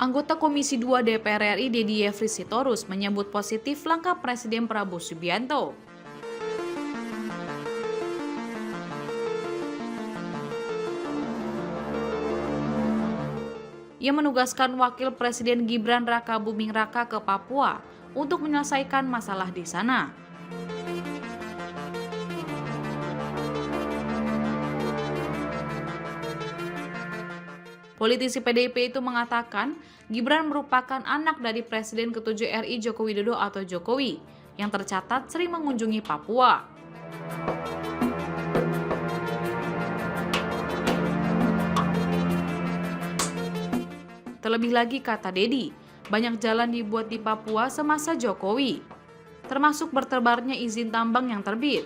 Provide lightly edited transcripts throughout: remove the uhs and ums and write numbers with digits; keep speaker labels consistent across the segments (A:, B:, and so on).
A: Anggota Komisi 2 DPR RI Dedi Yefri Sitorus menyebut positif langkah Presiden Prabowo Subianto. Ia menugaskan Wakil Presiden Gibran Raka Buming Raka ke Papua untuk menyelesaikan masalah di sana. Politisi PDIP itu mengatakan Gibran merupakan anak dari Presiden ke-7 RI Joko Widodo atau Jokowi yang tercatat sering mengunjungi Papua. Terlebih lagi, kata Dedi, banyak jalan dibuat di Papua semasa Jokowi, termasuk bertebarnya izin tambang yang terbit.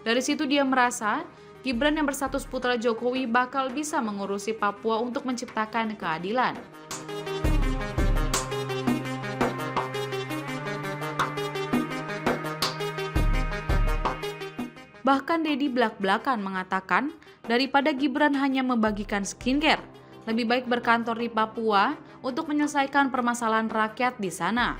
A: Dari situ dia merasa Gibran yang berstatus putra Jokowi bakal bisa mengurusi Papua untuk menciptakan keadilan. Bahkan Dedi belak-belakan mengatakan daripada Gibran hanya membagikan skincare, lebih baik berkantor di Papua untuk menyelesaikan permasalahan rakyat di sana.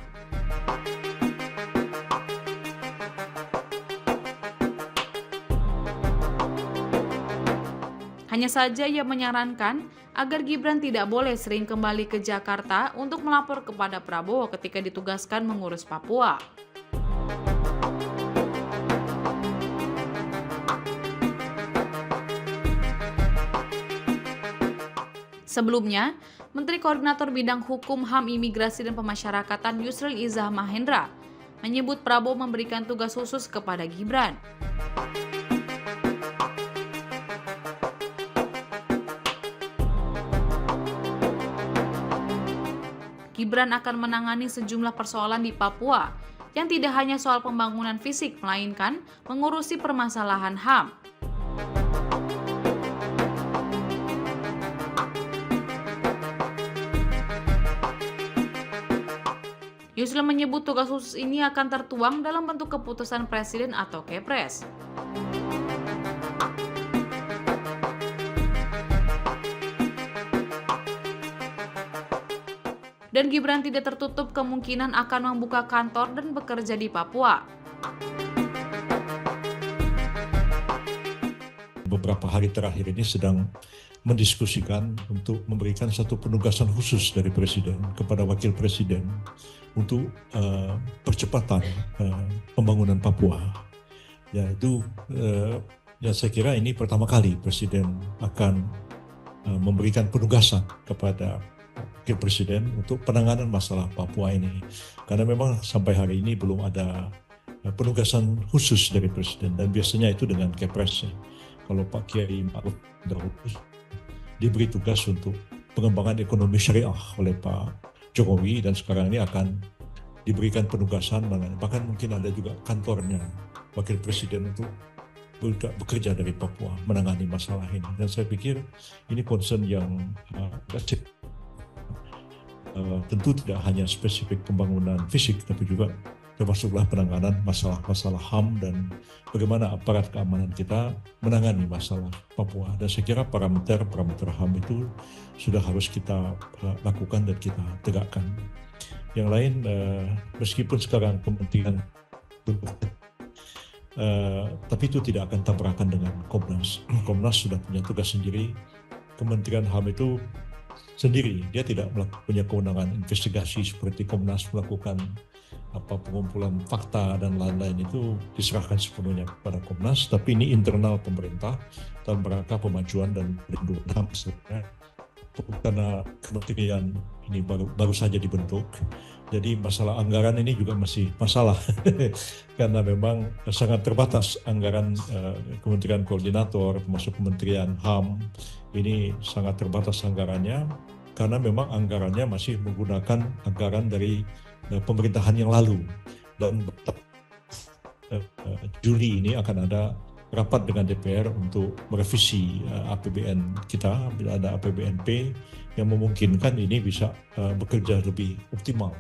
A: Hanya saja ia menyarankan agar Gibran tidak boleh sering kembali ke Jakarta untuk melapor kepada Prabowo ketika ditugaskan mengurus Papua. Sebelumnya, Menteri Koordinator Bidang Hukum, HAM, Imigrasi, dan Pemasyarakatan Yusril Izzah Mahendra menyebut Prabowo memberikan tugas khusus kepada Gibran. Gibran akan menangani sejumlah persoalan di Papua yang tidak hanya soal pembangunan fisik, melainkan mengurusi permasalahan HAM. Yusril menyebut tugas khusus ini akan tertuang dalam bentuk keputusan Presiden atau Kepres. Dan Gibran tidak tertutup kemungkinan akan membuka kantor dan bekerja di Papua.
B: Beberapa hari terakhir ini sedang mendiskusikan untuk memberikan satu penugasan khusus dari Presiden kepada Wakil Presiden untuk percepatan pembangunan Papua. Yaitu saya kira ini pertama kali Presiden akan memberikan penugasan kepada Wakil Presiden untuk penanganan masalah Papua ini. Karena memang sampai hari ini belum ada penugasan khusus dari Presiden, dan biasanya itu dengan Kepres. Kalau Pak Kiai Ma'ruf dahulu diberi tugas untuk pengembangan ekonomi syariah oleh Pak Jokowi, dan sekarang ini akan diberikan penugasan, bahkan mungkin ada juga kantornya Wakil Presiden untuk bekerja dari Papua menangani masalah ini. Dan saya pikir ini concern yang tentu tidak hanya spesifik pembangunan fisik, tapi juga termasuklah penanganan masalah-masalah HAM dan bagaimana aparat keamanan kita menangani masalah Papua. Dan saya kira parameter HAM itu sudah harus kita lakukan dan kita tegakkan. Yang lain, meskipun sekarang kementerian tapi itu tidak akan tabrakan dengan Komnas. Komnas sudah punya tugas sendiri. Kementerian HAM itu sendiri, dia tidak punya kewenangan investigasi seperti Komnas melakukan pengumpulan fakta dan lain-lain, itu diserahkan sepenuhnya kepada Komnas. Tapi ini internal pemerintah dalam rangka pemajuan dan perlindungan HAM sebenarnya. Karena kementerian ini baru saja dibentuk, jadi masalah anggaran ini juga masih masalah karena memang sangat terbatas anggaran Kementerian Koordinator, termasuk Kementerian HAM ini sangat terbatas anggarannya, karena memang anggarannya masih menggunakan anggaran dari pemerintahan yang lalu. Dan Juli ini akan ada rapat dengan DPR untuk merevisi APBN kita, bila ada APBNP yang memungkinkan ini bisa bekerja lebih optimal